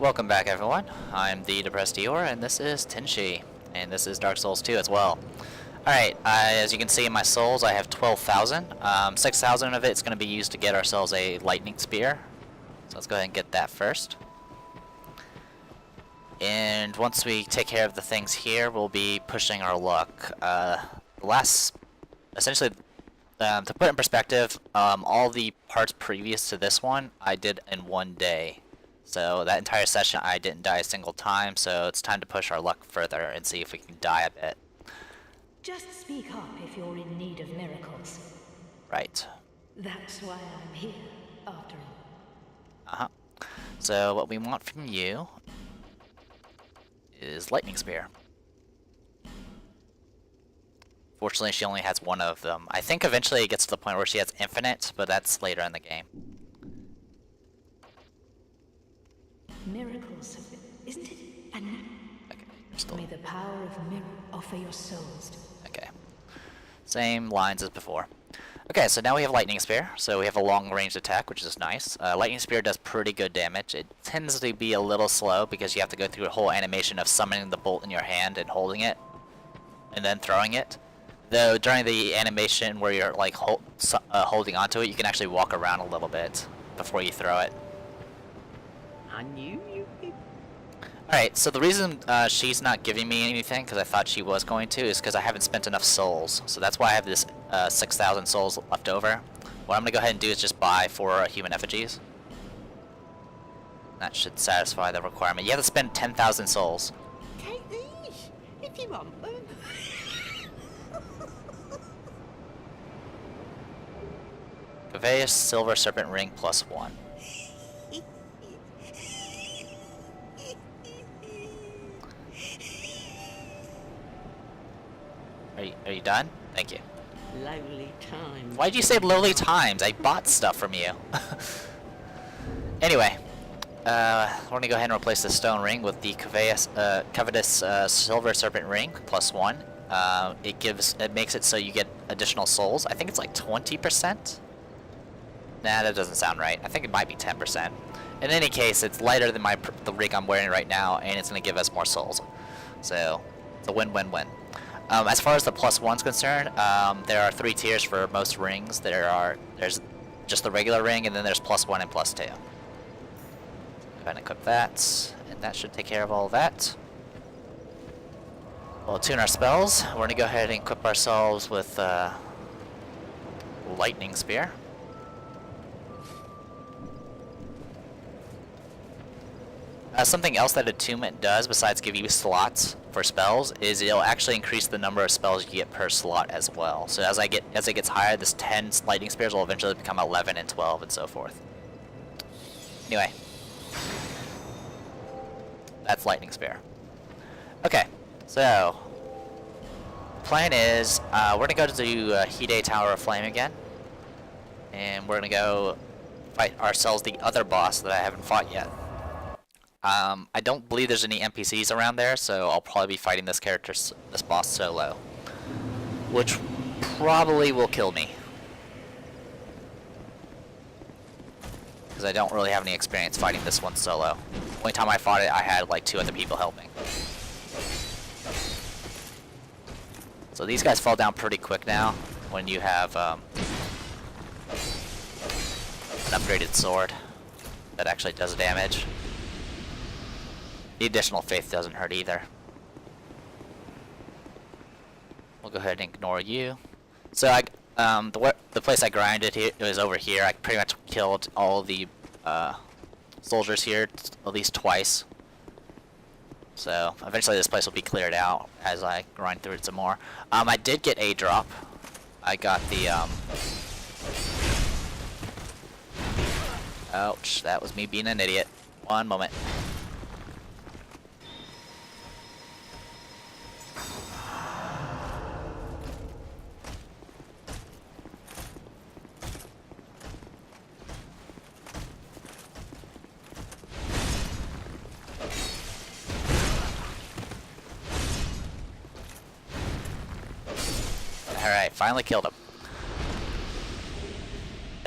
Welcome back, everyone. I'm the Depressed Eeyore, and this is Tenshi, and this is Dark Souls 2 as well. Alright, as you can see in my souls, I have 12,000. 6,000 of it is going to be used to get ourselves a lightning spear. So let's go ahead and get that first. And once we take care of the things here, we'll be pushing our luck. Essentially, to put it in perspective, all the parts previous to this one, I did in one day. So that entire session I didn't die a single time, so it's time to push our luck further and see if we can die a bit. Just speak up if you're in need of miracles. Right. That's why I'm here, after all. Uh-huh. So what we want from you is lightning spear. Fortunately, she only has one of them. I think eventually it gets to the point where she has infinite, but that's later in the game. Miracles, isn't it? And okay, may the power of mirror offer your souls. Okay. Same lines as before. Okay, so now we have lightning spear. So we have a long range attack, which is nice. Lightning spear does pretty good damage. It tends to be a little slow because you have to go through a whole animation of summoning the bolt in your hand and holding it, and then throwing it. Though during the animation where you're like holding onto it, you can actually walk around a little bit before you throw it. I knew you. Alright, so the reason she's not giving me anything, because I thought she was going to, is because I haven't spent enough souls. So that's why I have this 6,000 souls left over. What I'm going to go ahead and do is just buy 4 human effigies. That should satisfy the requirement. You have to spend 10,000 souls. Take these, if you want them. Caveus Silver Serpent Ring +1. Are you done? Thank you. Lowly times. Why'd you say lowly times? I bought stuff from you. Anyway, we're gonna go ahead and replace the stone ring with the covetous silver serpent ring +1. It makes it so you get additional souls. I think it's like 20%. Nah, that doesn't sound right. I think it might be 10%. In any case, it's lighter than the ring I'm wearing right now, and it's gonna give us more souls. So it's a win-win-win. As far as the +1's concerned, there are 3 tiers for most rings. There's just the regular ring, and then there's +1 and +2. Go ahead and equip that, and that should take care of all of that. We'll tune our spells. We're gonna go ahead and equip ourselves with lightning spear. Something else that attunement does, besides give you slots for spells, is it'll actually increase the number of spells you get per slot as well. So as it gets higher, this 10 lightning spears will eventually become 11 and 12 and so forth. Anyway, that's lightning spear. Okay, so plan is we're gonna go to the Hide Tower of Flame again, and we're gonna go fight ourselves the other boss that I haven't fought yet. I don't believe there's any NPCs around there, so I'll probably be fighting this boss solo, which probably will kill me, because I don't really have any experience fighting this one solo. Only time I fought it, I had like 2 other people helping. So these guys fall down pretty quick now when you have an upgraded sword that actually does damage. The additional faith doesn't hurt either. We'll go ahead and ignore you. So the place I grinded here, it was over here. I pretty much killed all the soldiers here at least twice. So eventually this place will be cleared out as I grind through it some more. I did get a drop. I got the ouch, that was me being an idiot. One moment. Alright, finally killed him.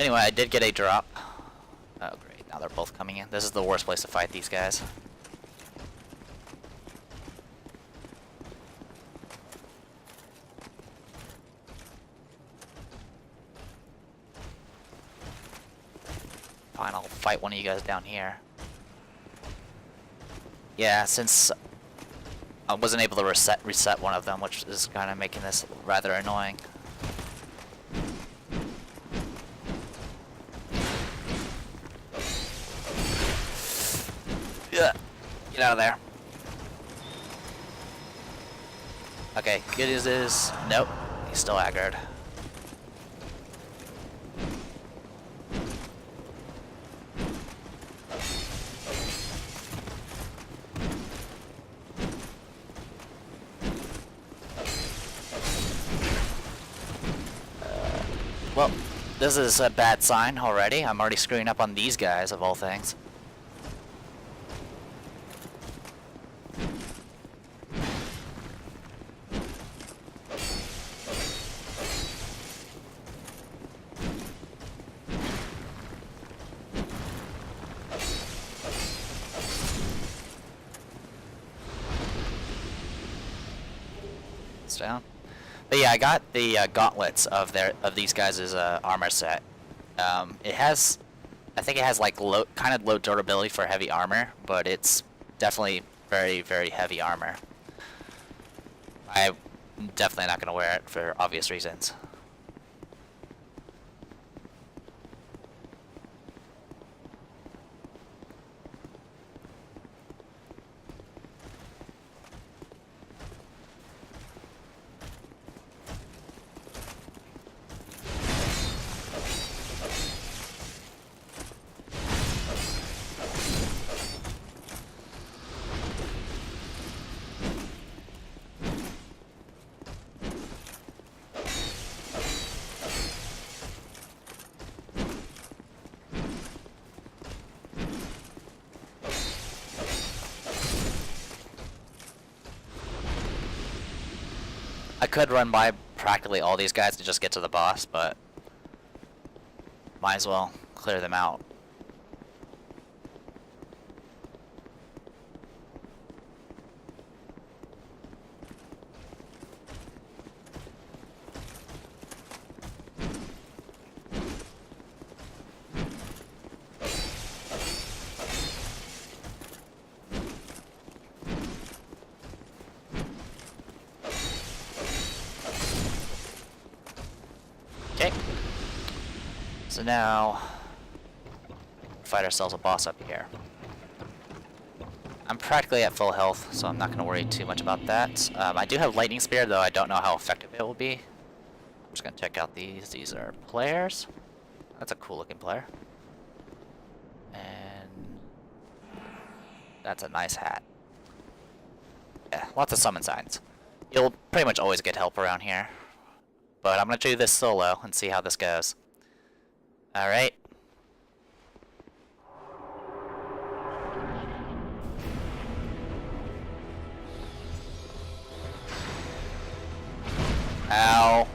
Anyway, I did get a drop. Oh great, now they're both coming in. This is the worst place to fight these guys. fight one of you guys down here. Yeah, since I wasn't able to reset one of them, which is kind of making this rather annoying. Yeah, get out of there. Okay, good news is, nope, he's still aggroed. Well, this is a bad sign already. I'm already screwing up on these guys, of all things. It's down. But yeah, I got the gauntlets of these guys' armor set. It has, I think it has like kind of low durability for heavy armor, but it's definitely very, very heavy armor. I'm definitely not going to wear it for obvious reasons. I could run by practically all these guys to just get to the boss, but might as well clear them out. Okay. So now, fight ourselves a boss up here. I'm practically at full health, so I'm not going to worry too much about that. I do have Lightning Spear, though I don't know how effective it will be. I'm just going to check out these. These are players. That's a cool looking player. And that's a nice hat. Yeah, lots of summon signs. You'll pretty much always get help around here. But I'm going to do this solo and see how this goes. Alright. Ow.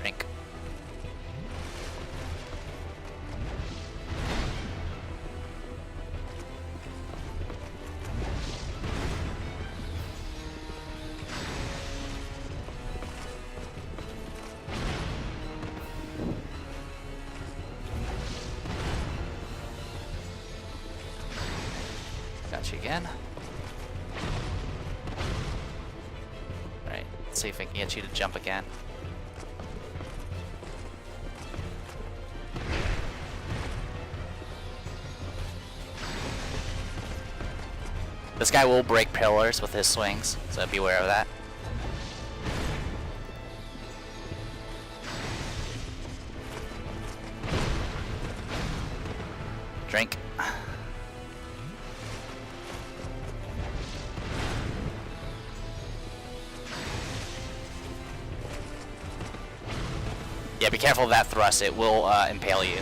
Drink. Got you again. Alright, let's see if I can get you to jump again. This guy will break pillars with his swings, so beware of that. Drink. Yeah, be careful of that thrust, it will impale you.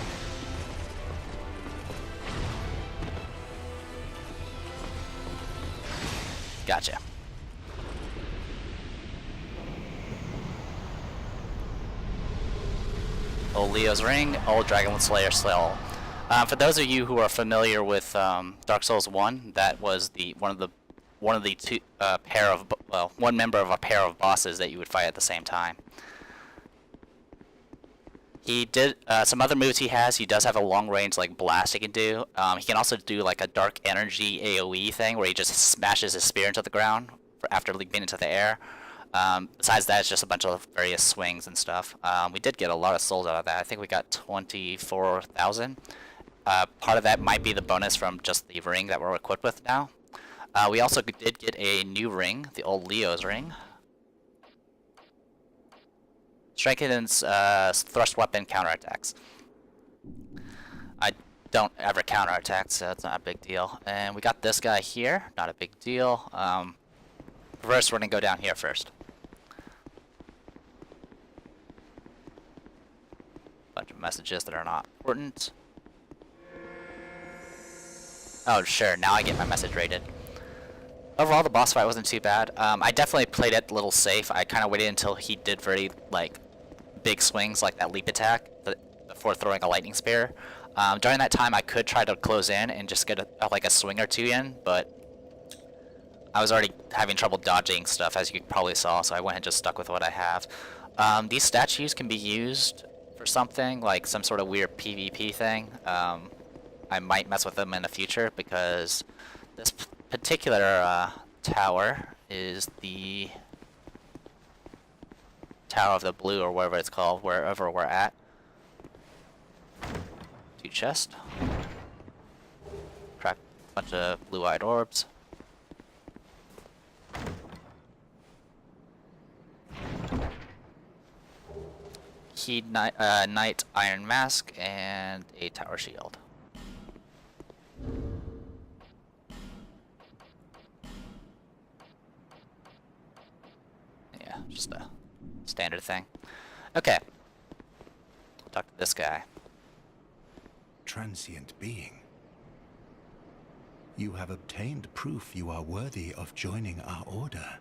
Gotcha. Old Leo's Ring, old Dragonslayer Slayer. For those of you who are familiar with Dark Souls 1, that was one of the two one member of a pair of bosses that you would fight at the same time. He did some other moves he has. He does have a long range like blast he can do. He can also do like a dark energy AoE thing where he just smashes his spear into the ground after leaping into the air. Besides that, it's just a bunch of various swings and stuff. We did get a lot of souls out of that. I think we got 24,000. Part of that might be the bonus from just the ring that we're equipped with now. We also did get a new ring, the old Leo's ring. Strengthens thrust weapon counterattacks. I don't ever counterattack, so it's not a big deal. And we got this guy here, not a big deal. First, we're gonna go down here first. Bunch of messages that are not important. Oh, sure, now I get my message rated. Overall, the boss fight wasn't too bad. I definitely played it a little safe. I kind of waited until he did very, like, big swings, like that leap attack, before throwing a lightning spear. During that time, I could try to close in and just get like a swing or two in, but I was already having trouble dodging stuff, as you probably saw, so I went and just stuck with what I have. These statues can be used for something, like some sort of weird PvP thing. I might mess with them in the future, because this particular tower is the Tower of the Blue, or whatever it's called, wherever we're at. 2 chests. Crack a bunch of blue-eyed orbs. Keyed Knight Iron Mask, and a Tower Shield. Yeah, just a standard thing. Okay. Talk to this guy. Transient being. You have obtained proof you are worthy of joining our order.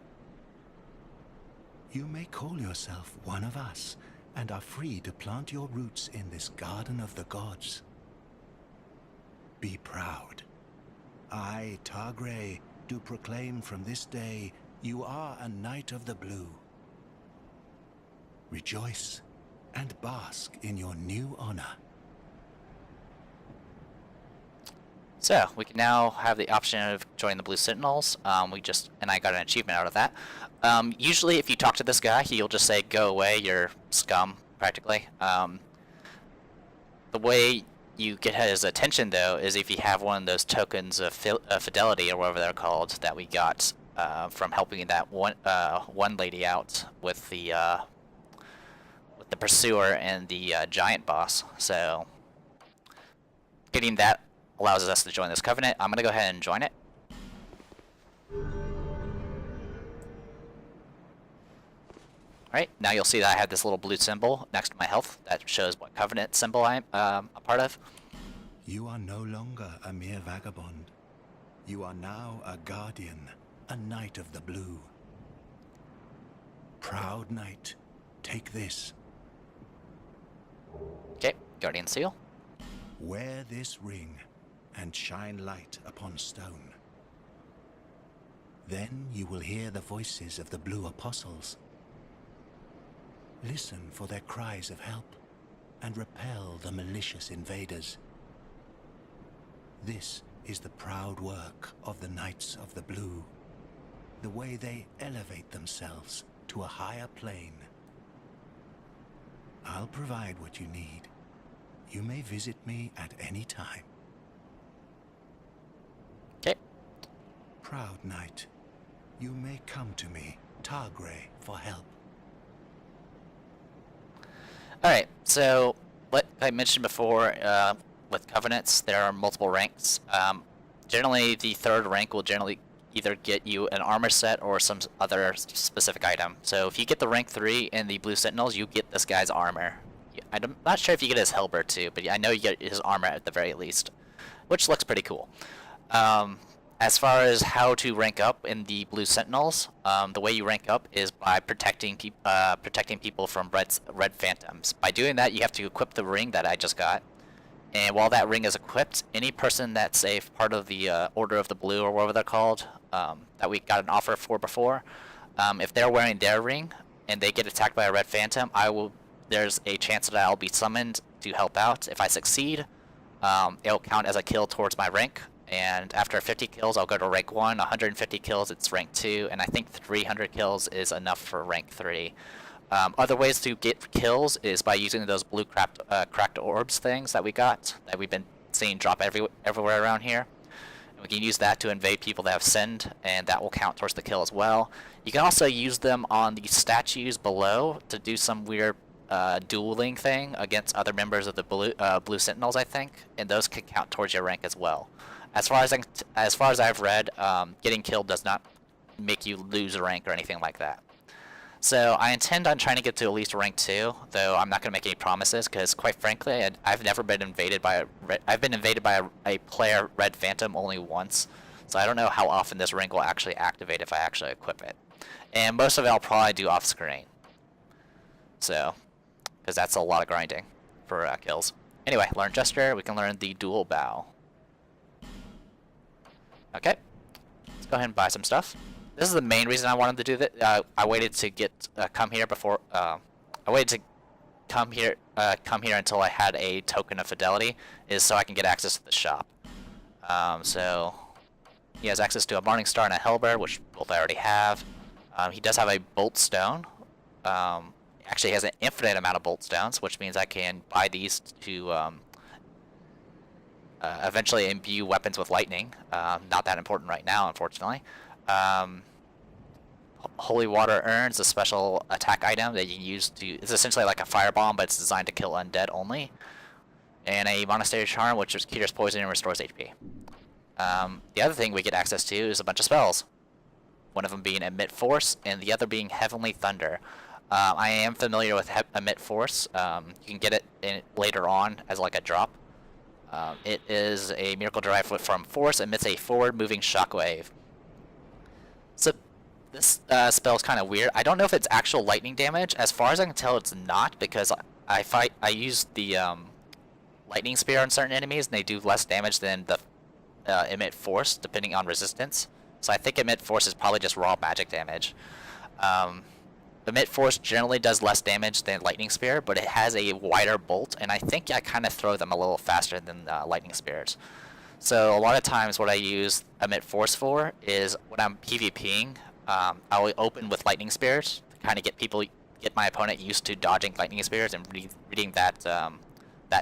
You may call yourself one of us, and are free to plant your roots in this garden of the gods. Be proud. I, Targray, do proclaim from this day you are a Knight of the Blue. Rejoice and bask in your new honor. So, we can now have the option of joining the Blue Sentinels. And I got an achievement out of that. Usually, if you talk to this guy, he'll just say, "Go away, you're scum," practically. The way you get his attention, though, is if you have one of those tokens of fidelity, or whatever they're called, that we got from helping that one lady out with the pursuer and the giant boss. So, getting that allows us to join this covenant. I'm gonna go ahead and join it. Alright, now you'll see that I have this little blue symbol next to my health that shows what covenant symbol I'm a part of. You are no longer a mere vagabond. You are now a guardian, a Knight of the Blue. Proud Knight, take this. Okay, Guardian Seal. Wear this ring and shine light upon stone. Then you will hear the voices of the Blue Apostles. Listen for their cries of help and repel the malicious invaders. This is the proud work of the Knights of the Blue, the way they elevate themselves to a higher plane. I'll provide what you need. You may visit me at any time. Okay. Proud Knight, you may come to me, Targray, for help. Alright, so, like I mentioned before, with covenants, there are multiple ranks. Generally, the third rank will generally either get you an armor set or some other specific item. So if you get the rank 3 in the Blue Sentinels, you get this guy's armor. I'm not sure if you get his halberd too, but I know you get his armor at the very least, which looks pretty cool. As far as how to rank up in the Blue Sentinels, the way you rank up is by protecting people from red phantoms. By doing that, you have to equip the ring that I just got. And while that ring is equipped, any person that's a part of the Order of the Blue, or whatever they're called, that we got an offer for before, if they're wearing their ring and they get attacked by a red phantom, there's a chance that I'll be summoned to help out. If I succeed, it'll count as a kill towards my rank. And after 50 kills, I'll go to rank 1. 150 kills, it's rank 2. And I think 300 kills is enough for rank 3. Other ways to get kills is by using those blue cracked orbs things that we've been seeing drop everywhere around here. And we can use that to invade people that have sinned, and that will count towards the kill as well. You can also use them on the statues below to do some weird dueling thing against other members of the blue sentinels, I think, and those can count towards your rank as well. As far as I've read, getting killed does not make you lose rank or anything like that. So I intend on trying to get to at least rank 2, though I'm not going to make any promises because, quite frankly, I've never been invaded by I've been invaded by a player Red Phantom only once, so I don't know how often this rank will actually activate if I actually equip it. And most of it I'll probably do off screen. So, because that's a lot of grinding for kills. Anyway, learn Gesture. We can learn the Dual Bow. Okay, let's go ahead and buy some stuff. This is the main reason I wanted to do that. I waited to come here before. I waited to come here until I had a token of fidelity, is so I can get access to the shop. So he has access to a Morning Star and a Hellbird, which both I already have. He does have a Bolt Stone. Actually, he has an infinite amount of Bolt Stones, which means I can buy these to eventually imbue weapons with lightning. Not that important right now, unfortunately. Holy Water Urns, a special attack item that you can use to... It's essentially like a firebomb, but it's designed to kill undead only. And a Monastery Charm, which is cures poison and restores HP. The other thing we get access to is a bunch of spells. One of them being Emit Force, and the other being Heavenly Thunder. I am familiar with Emit Force. You can get it later on as like a drop. It is a miracle derived from Force, emits a forward-moving shockwave. So this spell is kind of weird. I don't know if it's actual lightning damage. As far as I can tell, it's not, because I use the lightning spear on certain enemies, and they do less damage than the Emit Force, depending on resistance. So I think Emit Force is probably just raw magic damage. Emit Force generally does less damage than Lightning Spear, but it has a wider bolt, and I think I kind of throw them a little faster than Lightning Spears. So a lot of times what I use Emit Force for is when I'm PvPing, I'll open with Lightning Spears to kind of get my opponent used to dodging Lightning Spears and reading that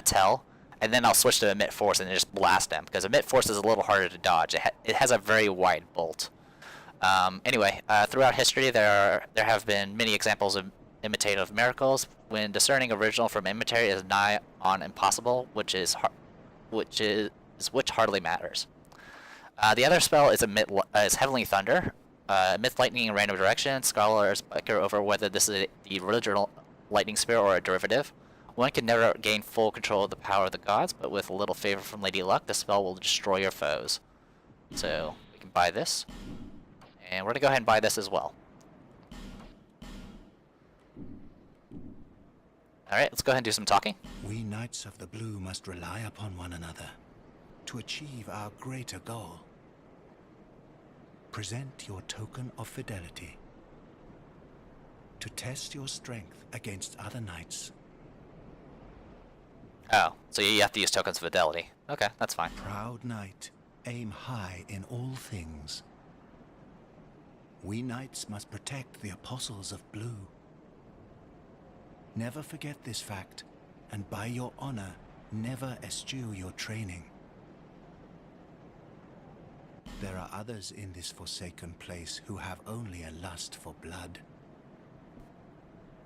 tell, and then I'll switch to Emit Force and just blast them, because Emit Force is a little harder to dodge. It has a very wide bolt. Anyway, throughout history, there have been many examples of imitative miracles. When discerning original from imitate is nigh on impossible, which hardly matters. The other spell is Heavenly Thunder. Emits lightning in random direction. Scholars bicker over whether this is the original lightning spear or a derivative. One can never gain full control of the power of the gods, but with a little favor from Lady Luck, the spell will destroy your foes. So we can buy this. And we're going to go ahead and buy this as well. Alright, let's go ahead and do some talking. We Knights of the Blue must rely upon one another to achieve our greater goal. Present your token of fidelity to test your strength against other knights. Oh, so you have to use tokens of fidelity. Okay, that's fine. Proud knight, aim high in all things. We knights must protect the apostles of blue. Never forget this fact, and by your honor, never eschew your training. There are others in this forsaken place who have only a lust for blood.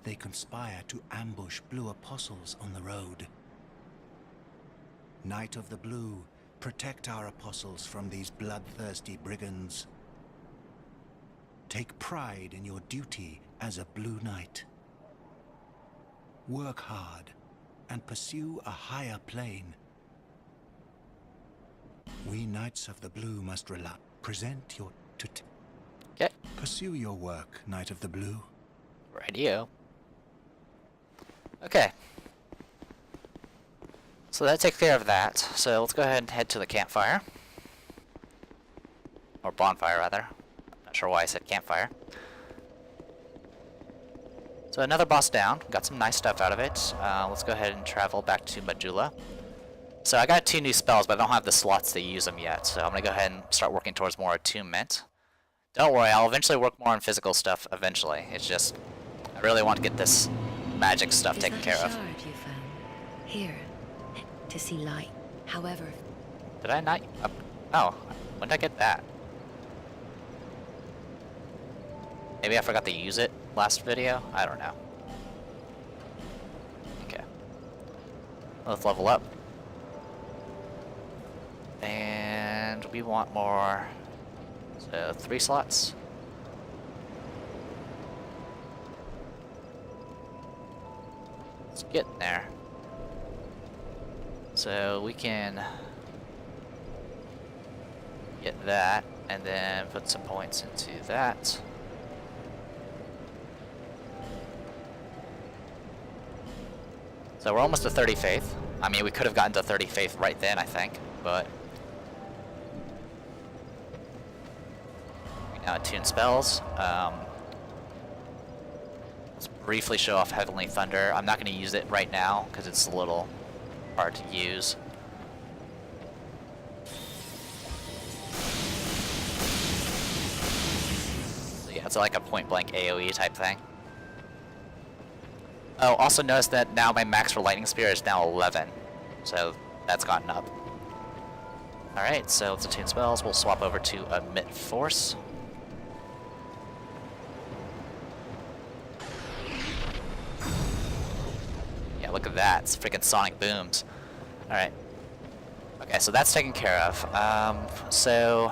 They conspire to ambush blue apostles on the road. Knight of the Blue, protect our apostles from these bloodthirsty brigands. Take pride in your duty as a Blue Knight. Work hard and pursue a higher plane. We Knights of the Blue must present your... Okay. Pursue your work, Knight of the Blue. Radio. Okay. So that takes care of that. So let's go ahead and head to the campfire. Or bonfire, rather. Not sure why I said campfire. So another boss down. Got some nice stuff out of it. Let's go ahead and travel back to Majula. So I got 2 new spells, but I don't have the slots to use them yet. So I'm going to go ahead and start working towards more attunement. Don't worry, I'll eventually work more on physical stuff eventually. It's just, I really want to get this magic stuff taken care of. Is that a shard you found? Here, to see light. However, Did I not? Oh, when did I get that? Maybe I forgot to use it last video? I don't know. Okay. Let's level up. And we want more. So 3 slots. Let's get in there. So we can get that and then put some points into that. So we're almost to 30 faith. I mean, we could have gotten to 30 faith right then, I think, but we now attune spells. Let's briefly show off Heavenly Thunder. I'm not going to use it right now because it's a little hard to use. So yeah, it's like a point-blank AoE type thing. Oh, also notice that now my max for Lightning Spear is now 11. So that's gotten up. Alright, so let's attune spells. We'll swap over to Emit Force. Yeah, look at that. It's freaking sonic booms. Alright. Okay, so that's taken care of. So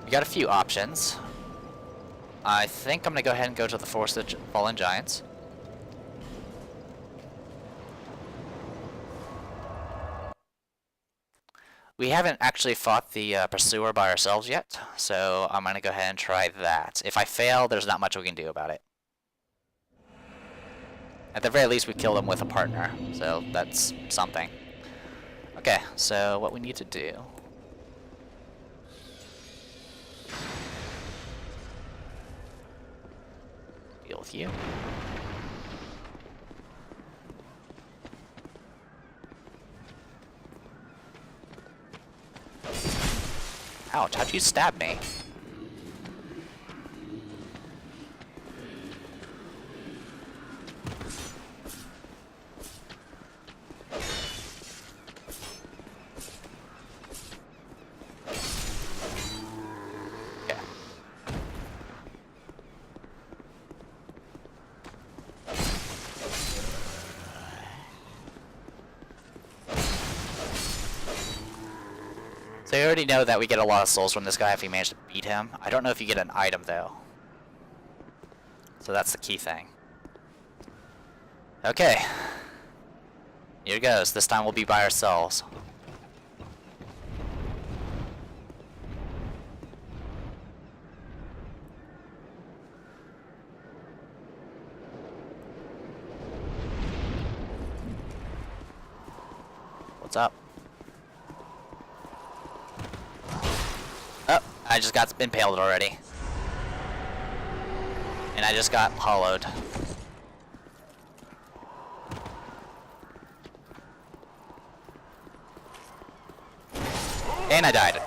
we got a few options. I think I'm going to go ahead and go to the Force of the Fallen Giants. We haven't actually fought the Pursuer by ourselves yet, so I'm going to go ahead and try that. If I fail, there's not much we can do about it. At the very least, we kill them with a partner, so that's something. Okay, so what we need to do... deal with you. Ouch, how'd you stab me? Okay. So you already know that we get a lot of souls from this guy if we manage to beat him. I don't know if you get an item though. So that's the key thing. Okay. Here goes. This time we'll be by ourselves. What's up? Oh, I just got impaled already. And I just got hollowed. And I died.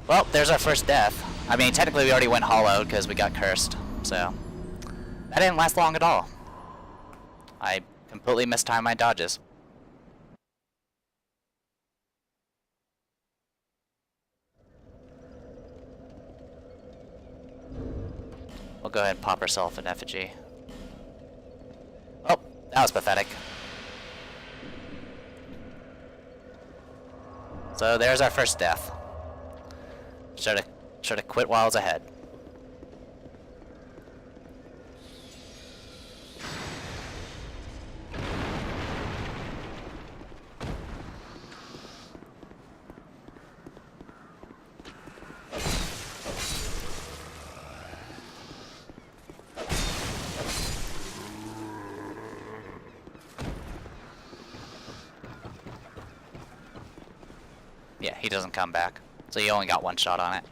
Well, there's our first death. I mean, technically we already went hollowed because we got cursed. So, that didn't last long at all. I completely mistimed my dodges. We'll go ahead and pop ourselves an effigy. Oh, that was pathetic. So there's our first death. Should have quit while I was ahead. Yeah, he doesn't come back. So you only got one shot on it.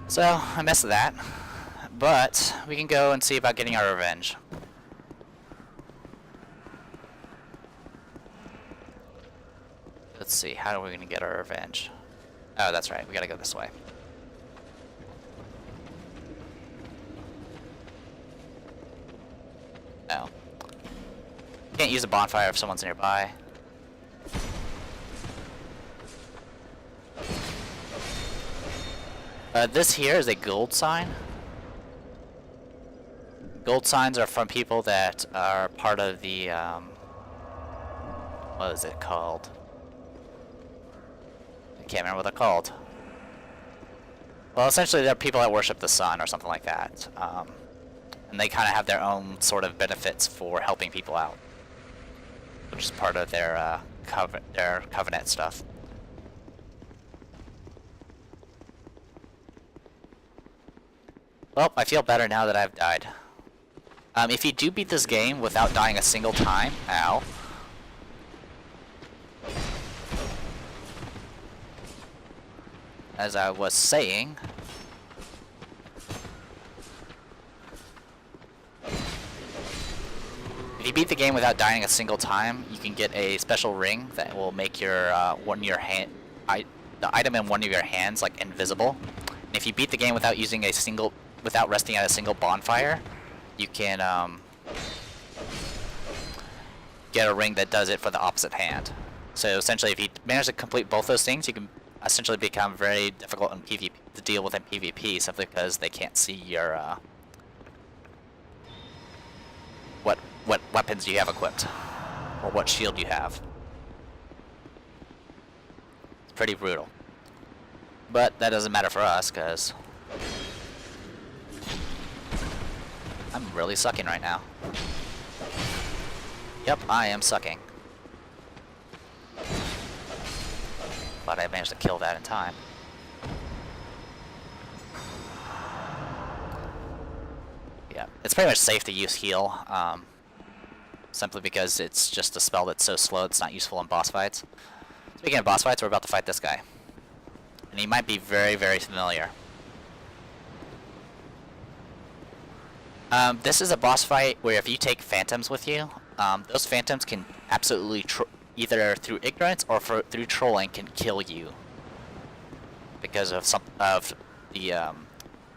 So, I missed that. But we can go and see about getting our revenge. Let's see, how are we gonna get our revenge? Oh, that's right, we gotta go this way. No. Can't use a bonfire if someone's nearby. This here is a gold sign. Gold signs are from people that are part of the, what is it called? I can't remember what they're called. Well, essentially they're people that worship the sun or something like that. And they kind of have their own sort of benefits for helping people out, which is part of their covenant stuff. Well, I feel better now that I've died. If you do beat this game without dying a single time, ow. As I was saying, if you beat the game without dying a single time, you can get a special ring that will make your the item in one of your hands like invisible. And if you beat the game without using without resting at a single bonfire, you can get a ring that does it for the opposite hand. So essentially, if you manage to complete both those things, you can essentially become very difficult in PvP to deal with in PvP, simply because they can't see your what weapons you have equipped or what shield you have. It's pretty brutal, but that doesn't matter for us because I'm really sucking right now. Yep, I am sucking. But I managed to kill that in time. Yeah, it's pretty much safe to use heal, simply because it's just a spell that's so slow it's not useful in boss fights. Speaking of boss fights, we're about to fight this guy. And he might be very, very familiar. This is a boss fight where if you take phantoms with you, those phantoms can absolutely, either through ignorance or through trolling, can kill you. Because of some of the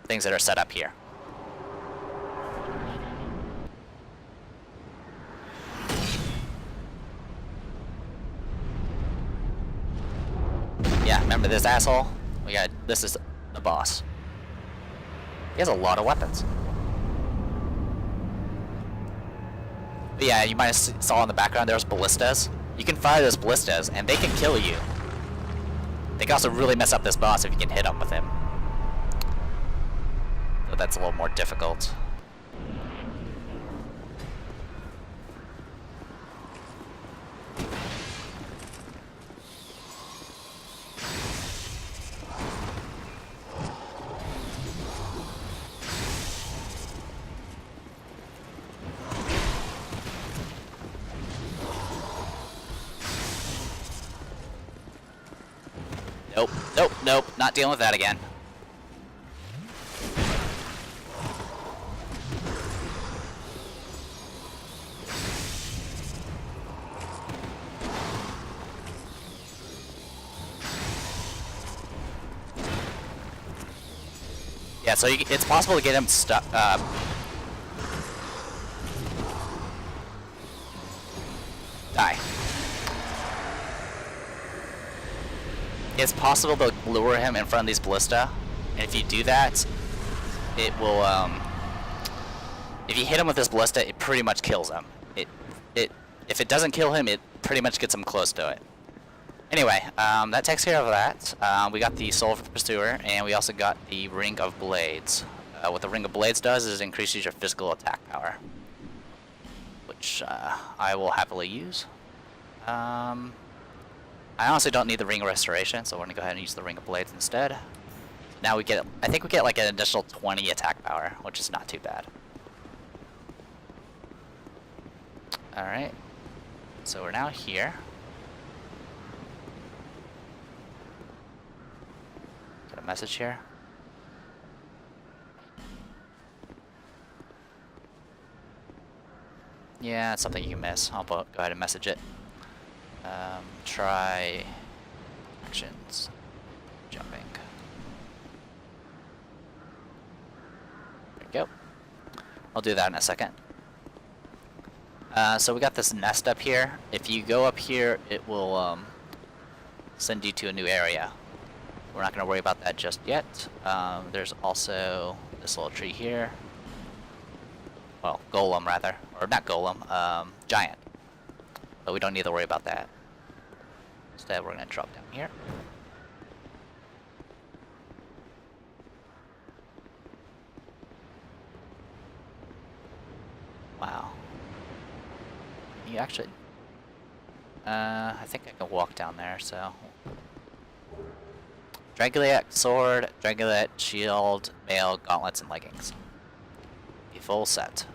things that are set up here. Yeah, remember this asshole? This is the boss. He has a lot of weapons. But yeah, you might have saw in the background there's ballistas. You can fire those ballistas and they can kill you. They can also really mess up this boss if you can hit him with him. So that's a little more difficult. Nope, nope, nope, not dealing with that again. Yeah, so it's possible to get him stuck. Die. It's possible to lure him in front of these ballista, and if you do that, it will, if you hit him with this ballista, it pretty much kills him. If it doesn't kill him, it pretty much gets him close to it. Anyway, that takes care of that. We got the Soul of the Pursuer, and we also got the Ring of Blades. What the Ring of Blades does is increases your physical attack power, which I will happily use. I honestly don't need the Ring of Restoration, so we're going to go ahead and use the Ring of Blades instead. Now we get, I think we get like an additional 20 attack power, which is not too bad. Alright, so we're now here. Got a message here. Yeah, it's something you can miss. I'll go ahead and message it. Try actions. Jumping. There we go. I'll do that in a second. So we got this nest up here. If you go up here, it will send you to a new area. We're not going to worry about that just yet. There's also this little tree here. Well, golem rather. Or not golem, giant. But we don't need to worry about that. Instead, we're going to drop down here. Wow. You actually... I think I can walk down there, so... Dragonslayer sword, Dragonslayer shield, mail, gauntlets, and leggings. A full set.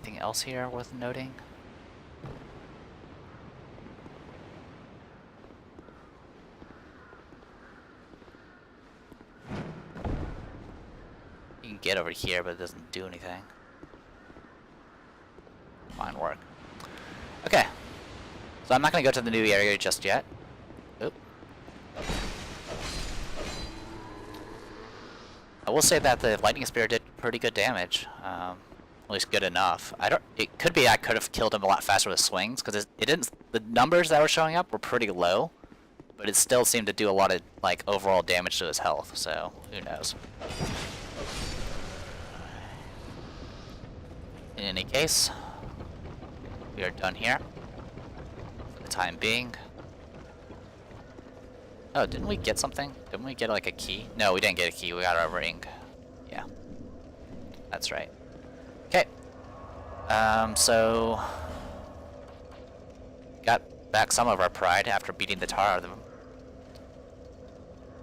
Anything else here worth noting? You can get over here, but it doesn't do anything. Fine work. Okay. So I'm not going to go to the new area just yet. Oop. I will say that the lightning spear did pretty good damage. At least good enough. It could be I could have killed him a lot faster with swings, because it didn't. The numbers that were showing up were pretty low, but it still seemed to do a lot of like overall damage to his health. So who knows? In any case, we are done here for the time being. Oh, didn't we get something? Didn't we get like a key? No, we didn't get a key. We got our ring. Yeah, that's right. Okay. So got back some of our pride after beating the tar out of them.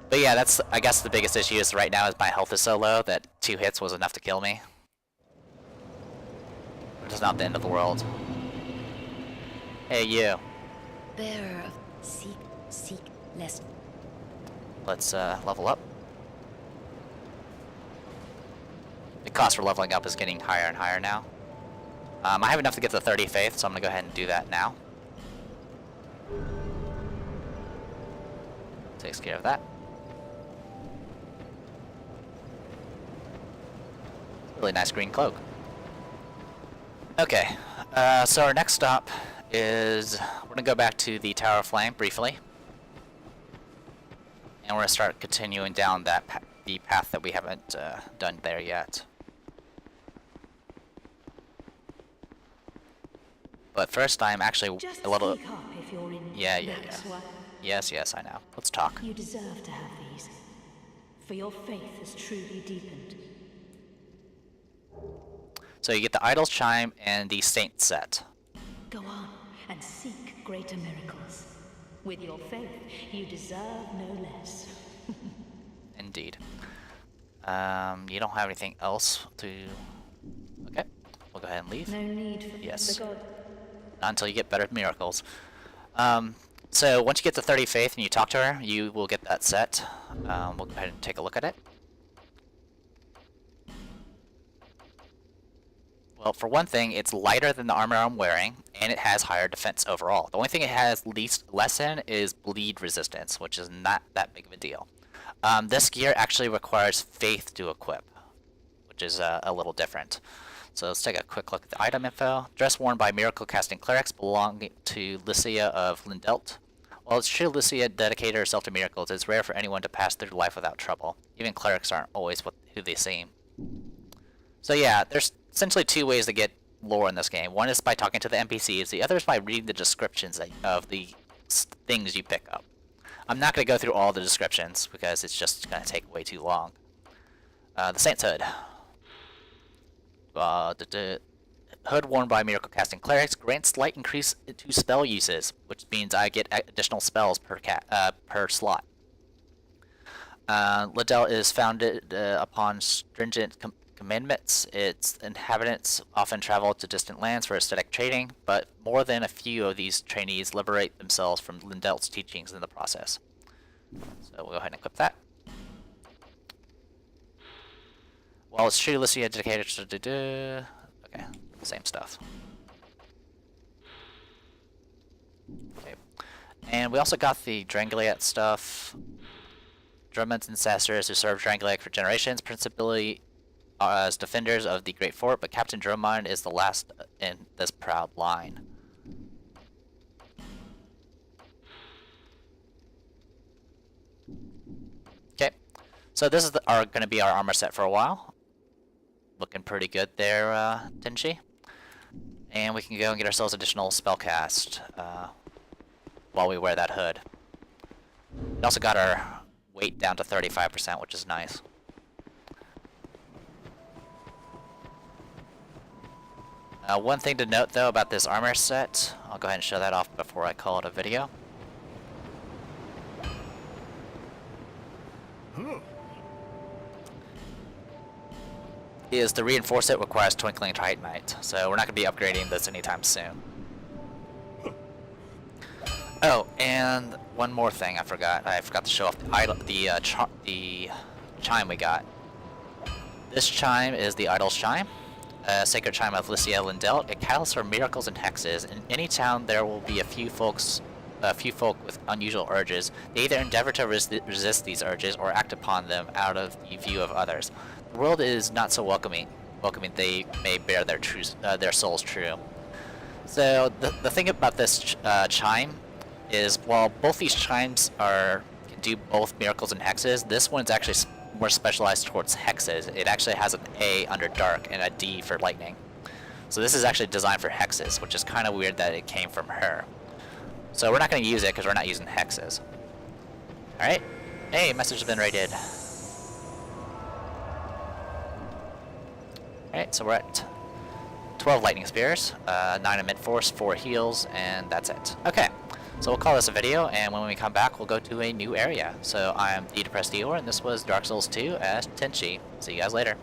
But yeah, that's, I guess the biggest issue is right now is my health is so low that 2 hits was enough to kill me. It's not the end of the world. Hey, you. Bearer of seek less. Let's level up. The cost for leveling up is getting higher and higher now. I have enough to get to 30 faith, so I'm gonna go ahead and do that now. Takes care of that. Really nice green cloak. Okay, so our next stop is we're gonna go back to the Tower of Flame briefly, and we're gonna start continuing down that the path that we haven't done there yet. But first, I'm actually Just a little. speak up if you're in Yeah. Maxwell. Yes, I know. Let's talk. You deserve to have these, for your faith has truly deepened. So you get the Idol's Chime and the Saint set. Go on and seek greater miracles. With your faith, you deserve no less. Indeed. You don't have anything else to... Okay, we'll go ahead and leave. No need for Yes. the god. Not until you get better miracles. So once you get to 30 faith and you talk to her, you will get that set. We'll go ahead and take a look at it. Well, for one thing, it's lighter than the armor I'm wearing, and it has higher defense overall. The only thing it has less in is bleed resistance, which is not that big of a deal. This gear actually requires faith to equip, which is a little different. So let's take a quick look at the item info. Dress worn by miracle casting clerics belonging to Lycia of Lindelt. While it's true Lycia dedicated herself to miracles, it's rare for anyone to pass through life without trouble. Even clerics aren't always who they seem. So yeah, there's essentially 2 ways to get lore in this game. One is by talking to the NPCs, the other is by reading the descriptions of the things you pick up. I'm not going to go through all the descriptions because it's just going to take way too long. The Saint's Hood. The hood worn by miracle casting clerics grants slight increase to spell uses, which means I get additional spells per slot. Liddell is founded upon stringent commandments. Its inhabitants often travel to distant lands for aesthetic trading, but more than a few of these trainees liberate themselves from Lindelt's teachings in the process. So we'll go ahead and equip that. Well, it's true, listing indicator. Okay, same stuff. Okay, and we also got the Dragonslayer stuff. Drummond's ancestors who served Dragonslayer for generations, principally as defenders of the Great Fort, but Captain Drummond is the last in this proud line. Okay, so this is going to be our armor set for a while. Looking pretty good there, Tenshi. And we can go and get ourselves additional spellcast while we wear that hood. We also got our weight down to 35%, which is nice. One thing to note though about this armor set, I'll go ahead and show that off before I call it a video. Is to reinforce it requires Twinkling Titanite, so we're not going to be upgrading this anytime soon. Oh, and one more thing I forgot. I forgot to show off the chime we got. This chime is the Idol's Chime, a sacred chime of Lycia Lindell. It catalysts for miracles and hexes. In any town, there will be a few folk with unusual urges. They either endeavor to resist these urges or act upon them out of the view of others. The world is not so welcoming. They may bear their souls true. So the thing about this chime is, while both these chimes can do both miracles and hexes, this one's actually more specialized towards hexes. It actually has an A under dark and a D for lightning. So this is actually designed for hexes, which is kind of weird that it came from her. So we're not going to use it because we're not using hexes. Alright. Hey, message has been rated. Alright, so we're at 12 lightning spears, 9 of mid-force, 4 heals, and that's it. Okay, so we'll call this a video, and when we come back, we'll go to a new area. So I'm the Depressed Eeyore, and this was Dark Souls 2 as Tenshi. See you guys later.